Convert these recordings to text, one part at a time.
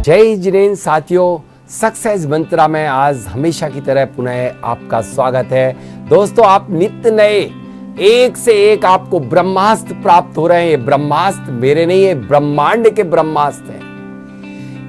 जय जिनेंद्र साथियों, सक्सेस मंत्रा में आज हमेशा की तरह पुनः आपका स्वागत है। दोस्तों, आप नित्य नए एक से एक आपको ब्रह्मास्त्र प्राप्त हो रहे हैं। ये ब्रह्मास्त्र मेरे नहीं है, ब्रह्मांड के ब्रह्मास्त्र हैं।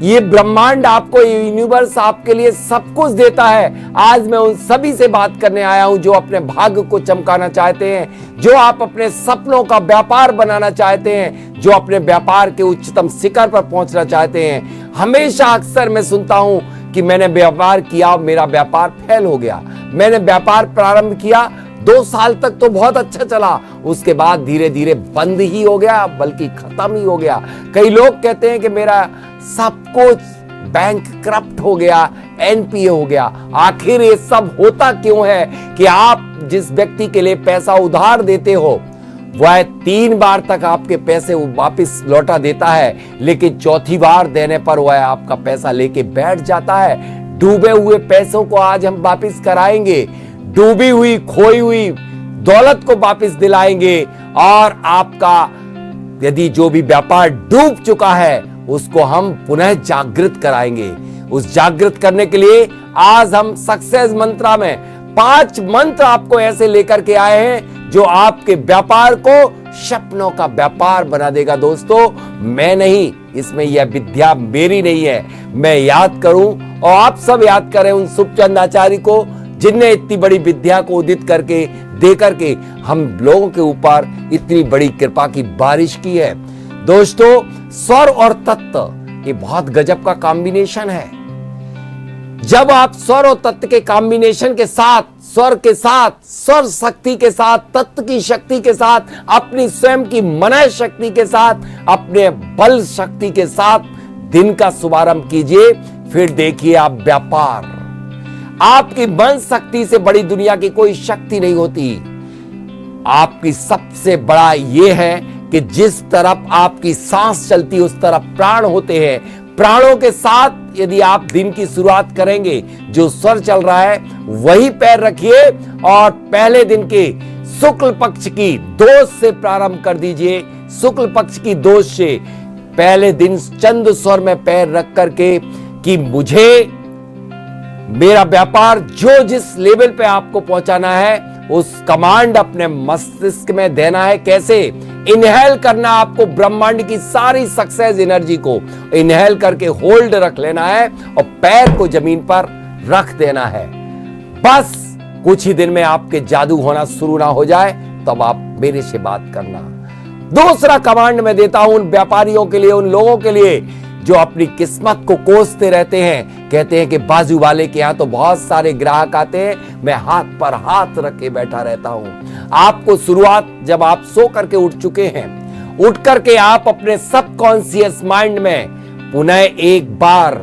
ये ब्रह्मांड आपको, यूनिवर्स आपके लिए सब कुछ देता है। आज मैं उन सभी से बात करने आया हूं जो अपने भाग्य को चमकाना चाहते हैं, जो आप अपने सपनों का व्यापार बनाना चाहते हैं, जो अपने व्यापार के उच्चतम शिखर पर पहुंचना चाहते हैं। हमेशा अक्सर मैं सुनता हूं कि मैंने व्यापार किया, मेरा व्यापार फेल हो गया। मैंने व्यापार प्रारंभ किया, 2 साल तक तो बहुत अच्छा चला, उसके बाद धीरे धीरे बंद ही हो गया, बल्कि खत्म ही हो गया। कई लोग कहते हैं कि मेरा सब कुछ बैंक करप्ट हो गया, एनपीए हो गया। आखिर ये सब होता क्यों है कि आप जिस व्यक्ति के लिए पैसा उधार देते हो वह 3 बार तक आपके पैसे वापस लौटा देता है, लेकिन चौथी बार देने पर वह आपका पैसा लेके बैठ जाता है। डूबे हुए पैसों को आज हम वापस कराएंगे, डूबी हुई खोई हुई दौलत को वापस दिलाएंगे, और आपका यदि जो भी व्यापार डूब चुका है उसको हम पुनः जागृत कराएंगे। उस जागृत करने के लिए आज हम सक्सेस मंत्रा में 5 मंत्र आपको ऐसे लेकर के आए हैं जो आपके व्यापार को सपनों का व्यापार बना देगा। दोस्तों, मैं नहीं, इसमें यह विद्या मेरी नहीं है। मैं याद करूं और आप सब याद करें उन सुखचंद आचार्य को जिनने इतनी बड़ी विद्या को उदित करके दे करके हम लोगों के ऊपर इतनी बड़ी कृपा की बारिश की है। दोस्तों, स्वर और तत्व ये बहुत गजब का कॉम्बिनेशन है। जब आप स्वर और तत्व के कॉम्बिनेशन के साथ, स्वर के साथ, स्वर शक्ति के साथ, तत्व की शक्ति के साथ, अपनी स्वयं की मन शक्ति के साथ, अपने बल शक्ति के साथ दिन का शुभारंभ कीजिए, फिर देखिए आप व्यापार। आपकी मन शक्ति से बड़ी दुनिया की कोई शक्ति नहीं होती। आपकी सबसे बड़ा यह है कि जिस तरफ आपकी सांस चलती है उस तरफ प्राण होते हैं। प्राणों के साथ यदि आप दिन की शुरुआत करेंगे, जो स्वर चल रहा है वही पैर रखिए और पहले दिन के शुक्ल पक्ष की दोष से प्रारंभ कर दीजिए। शुक्ल पक्ष की दोष से पहले दिन चंद स्वर में पैर रख करके कि मुझे मेरा व्यापार जो जिस लेवल पे आपको पहुंचाना है उस कमांड अपने मस्तिष्क में देना है। कैसे? इनहेल करना, आपको ब्रह्मांड की सारी सक्सेस एनर्जी को इनहेल करके होल्ड रख लेना है और पैर को जमीन पर रख देना है। बस कुछ ही दिन में आपके जादू होना शुरू ना हो जाए तब आप मेरे से बात करना। दूसरा कमांड मैं देता हूं उन व्यापारियों के लिए, उन लोगों के लिए जो अपनी किस्मत को कोसते रहते हैं। कहते हैं कि बाजू वाले के यहां तो बहुत सारे ग्राहक आते हैं, मैं हाथ पर हाथ रखे बैठा रहता हूं। आपको शुरुआत जब आप सो करके उठ चुके हैं, उठ करके आप अपने सबकॉन्शियस माइंड में पुनः एक बार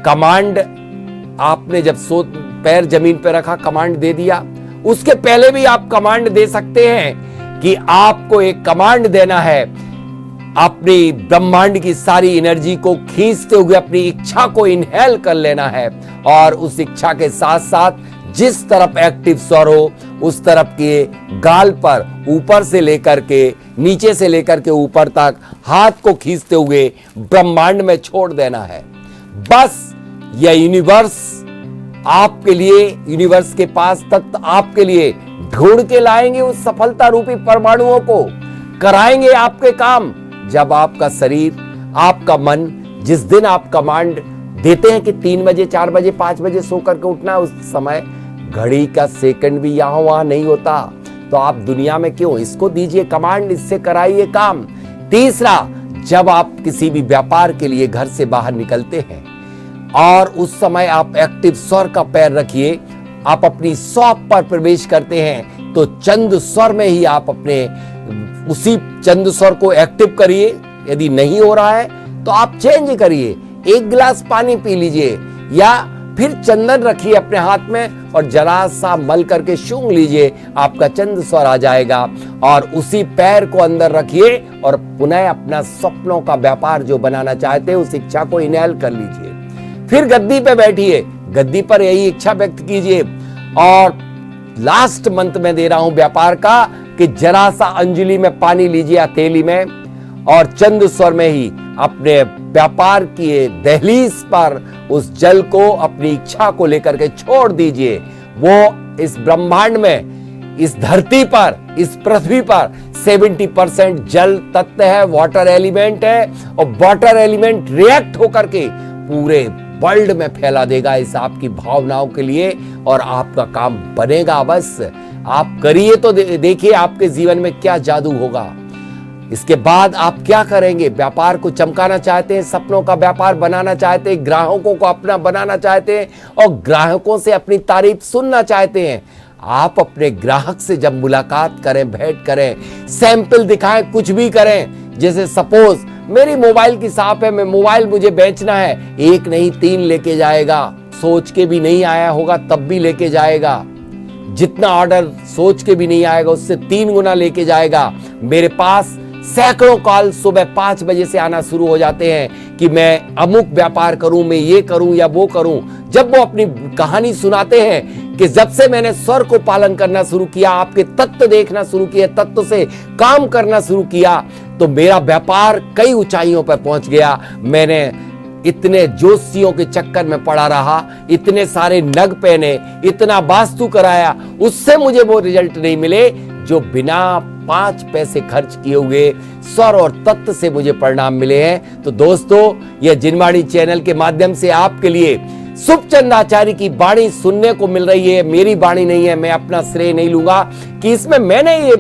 कमांड, आपने जब पैर जमीन पर रखा कमांड दे दिया, उसके पहले भी आप कमांड दे सकते हैं कि आपको एक कमांड देना है। अपनी ब्रह्मांड की सारी एनर्जी को खींचते हुए अपनी इच्छा को इनहेल कर लेना है, और उस इच्छा के साथ साथ जिस तरफ एक्टिव स्वर हो उस तरफ के गाल पर ऊपर से लेकर के नीचे से लेकर के ऊपर तक हाथ को खींचते हुए ब्रह्मांड में छोड़ देना है। बस यह यूनिवर्स आपके लिए, यूनिवर्स के पास तत्व आपके लिए ढूंढ के लाएंगे उस सफलता रूपी परमाणुओं को, कराएंगे आपके काम। जब आपका शरीर, आपका मन, जिस दिन आप कमांड देते हैं कि 3 बजे, 4 बजे, 5 बजे सो करके उठना, उस समय घड़ी का सेकंड भी यहां वहां नहीं होता। तो आप दुनिया में क्यों? इसको दीजिए कमांड, इससे कराइए काम। तीसरा, जब आप किसी भी व्यापार के लिए घर से बाहर निकलते हैं और उस समय आप एक्टिव स्वर का पैर रखिए, आप अपनी शॉप पर प्रवेश करते हैं तो चंद स्वर में ही आप अपने उसी चंद स्वर को एक्टिव करिए। यदि नहीं हो रहा है तो आप चेंज करिए, 1 गिलास पानी पी लीजिए या फिर चंदन रखिए अपने हाथ में और जरा सा मल करके सूंघ लीजिए, आपका चंद स्वर आ जाएगा। और उसी पैर को अंदर रखिए और पुनः अपना सपनों का व्यापार जो बनाना चाहते हैं उस इच्छा को इनहेल कर लीजिए। फिर गद्दी पे बैठिए, गद्दी पर यही इच्छा व्यक्त कीजिए। और लास्ट मंत्र में दे रहा हूं व्यापार का कि जरा सा अंजलि में पानी लीजिए हथेली में और चंद स्वर में ही अपने व्यापार की दहलीज पर उस जल को अपनी इच्छा को लेकर के छोड़ दीजिए। वो इस ब्रह्मांड में, इस धरती पर, इस पृथ्वी पर 70% जल तत्व है, वाटर एलिमेंट है, और वाटर एलिमेंट रिएक्ट होकर के पूरे वर्ल्ड में फैला देगा इस आपकी भावनाओं के लिए, और आपका काम बनेगा। बस आप करिए तो देखिए आपके जीवन में क्या जादू होगा। इसके बाद आप क्या करेंगे? व्यापार को चमकाना चाहते हैं, सपनों का व्यापार बनाना चाहते हैं, ग्राहकों को अपना बनाना चाहते हैं और ग्राहकों से अपनी तारीफ सुनना चाहते हैं। आप अपने ग्राहक से जब मुलाकात करें, भेंट करें, सैंपल दिखाएं, कुछ भी करें। जैसे सपोज मेरी मोबाइल की शॉप है, मैं मोबाइल मुझे बेचना है, 1 नहीं 3 लेके जाएगा। सोच के भी नहीं आया होगा तब भी लेके जाएगा। जितना ऑर्डर सोच के भी नहीं आएगा उससे 3 गुना लेके जाएगा। मेरे पास सैकड़ों कॉल सुबह 5 बजे से आना शुरू हो जाते हैं कि मैं अमुक व्यापार करूं, मैं ये करूं या वो करूं। जब वो अपनी कहानी सुनाते हैं कि जब से मैंने स्वर को पालन करना शुरू किया, आपके तत्व देखना शुरू किया, तत्व से काम करना शुरू किया, तो मेरा व्यापार कई ऊंचाइयों पर पहुंच गया। मैंने इतने जोशियों के चक्कर में पड़ा रहा, इतने सारे नग पहने, इतना वास्तु कराया, उससे मुझे वो रिजल्ट नहीं मिले जो बिना 5 पैसे खर्च किए हुए स्वर और तत्व से मुझे परिणाम मिले हैं। तो दोस्तों, यह जिनवाणी चैनल के माध्यम से आपके लिए सुखचंद आचार्य की वाणी सुनने को मिल रही है। मेरी वाणी नहीं है, मैं अपना श्रेय नहीं लूंगा कि इसमें मैंने ये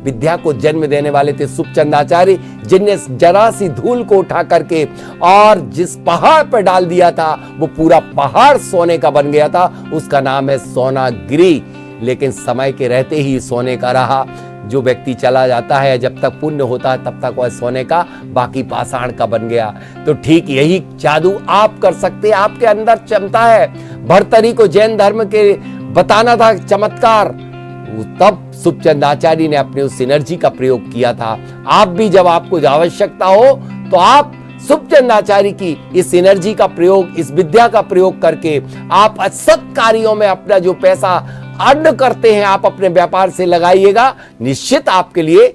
विद्या को जन्म देने वाले थे सुखचंद आचार्य, जिनने जरा सी धूल को उठा करके और जिस पहाड़ पर डाल दिया था वो पूरा पहाड़ सोने का बन गया था। उसका नाम है सोनागिरी। लेकिन समय के रहते ही सोने का रहा। जो व्यक्ति चला जाता है, जब तक पुण्य होता है तब तक वह सोने का, बाकी पाषाण का बन गया। तो ठीक यही जादू आप कर सकते हैं। आपके अंदर क्षमता है। भर्तरी को जैन धर्म के बताना था चमत्कार, तब सुखचंद आचार्य ने अपने उस एनर्जी का प्रयोग किया था। आप भी जब आपको आवश्यकता हो तो आप सुखचंद आचार्य की इस एनर्जी का प्रयोग, इस विद्या का प्रयोग करके आप असत कार्यों में अपना जो पैसा अर्न करते हैं आप अपने व्यापार से लगाइएगा। निश्चित आपके लिए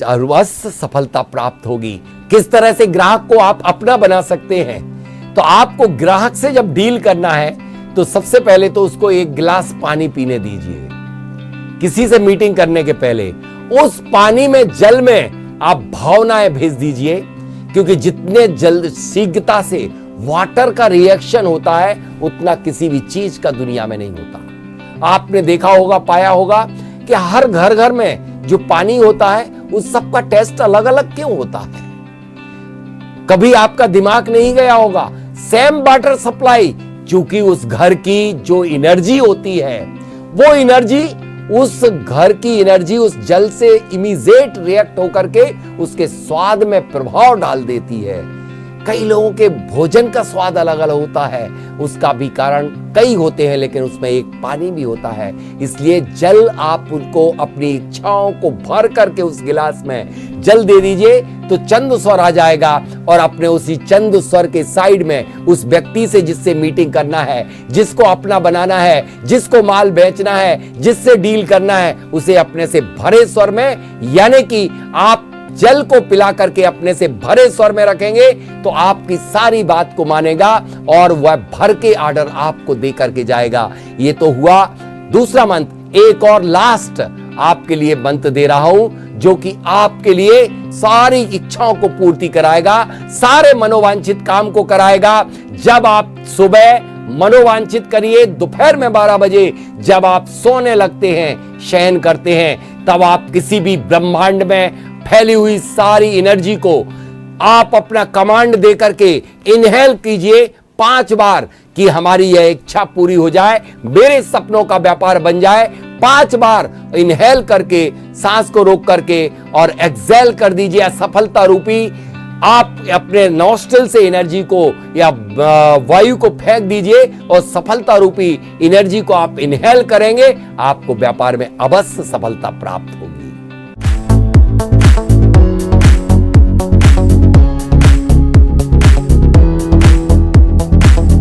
अवश्य सफलता प्राप्त होगी। किस तरह से ग्राहक को आप अपना बना सकते हैं? तो आपको ग्राहक से जब डील करना है तो सबसे पहले तो उसको 1 गिलास पानी पीने दीजिए। किसी से मीटिंग करने के पहले उस पानी में, जल में आप भावनाएं भेज दीजिए, क्योंकि जितने जल्द शीघ्रता से वाटर का रिएक्शन होता है उतना किसी भी चीज का दुनिया में नहीं होता। आपने देखा होगा, पाया होगा कि हर घर में जो पानी होता है उस सबका टेस्ट अलग अलग क्यों होता है? कभी आपका दिमाग नहीं गया होगा। सेम वाटर सप्लाई, क्योंकि उस घर की जो एनर्जी होती है वो एनर्जी, उस घर की एनर्जी उस जल से इमीडिएट रिएक्ट होकर के उसके स्वाद में प्रभाव डाल देती है। कई लोगों के भोजन का स्वाद अलग अलग होता है, उसका भी कारण कई होते हैं, लेकिन उसमें एक पानी भी होता है। इसलिए जल आप उनको अपनी इच्छाओं को भर करके उस गिलास में जल दे दीजिए तो चंद स्वर आ जाएगा, और अपने उसी चंद स्वर के साइड में उस व्यक्ति से जिससे मीटिंग करना है, जिसको अपना बनाना है, जिसको माल बेचना है, जिससे डील करना है, उसे अपने से भरे स्वर में, यानी कि आप जल को पिला करके अपने से भरे स्वर में रखेंगे तो आपकी सारी बात को मानेगा और वह भर के ऑर्डर आपको दे करके जाएगा। ये तो हुआ दूसरा मंत्र। एक और लास्ट आपके लिए मंत्र दे रहा हूं जो कि आपके लिए सारी इच्छाओं को पूर्ति कराएगा, सारे मनोवांछित काम को कराएगा। जब आप सुबह मनोवांछित करिए, दोपहर में 12 बजे जब आप सोने लगते हैं, शयन करते हैं, तब आप किसी भी ब्रह्मांड में फैली हुई सारी एनर्जी को आप अपना कमांड दे करके इनहेल कीजिए 5 बार कि हमारी यह इच्छा पूरी हो जाए, मेरे सपनों का व्यापार बन जाए। 5 बार इनहेल करके सांस को रोक करके और एक्सेल कर दीजिए असफलता रूपी। आप अपने नॉस्ट्रल से एनर्जी को या वायु को फेंक दीजिए और सफलता रूपी एनर्जी को आप इनहेल करेंगे, आपको व्यापार में अवश्य सफलता प्राप्त होगी।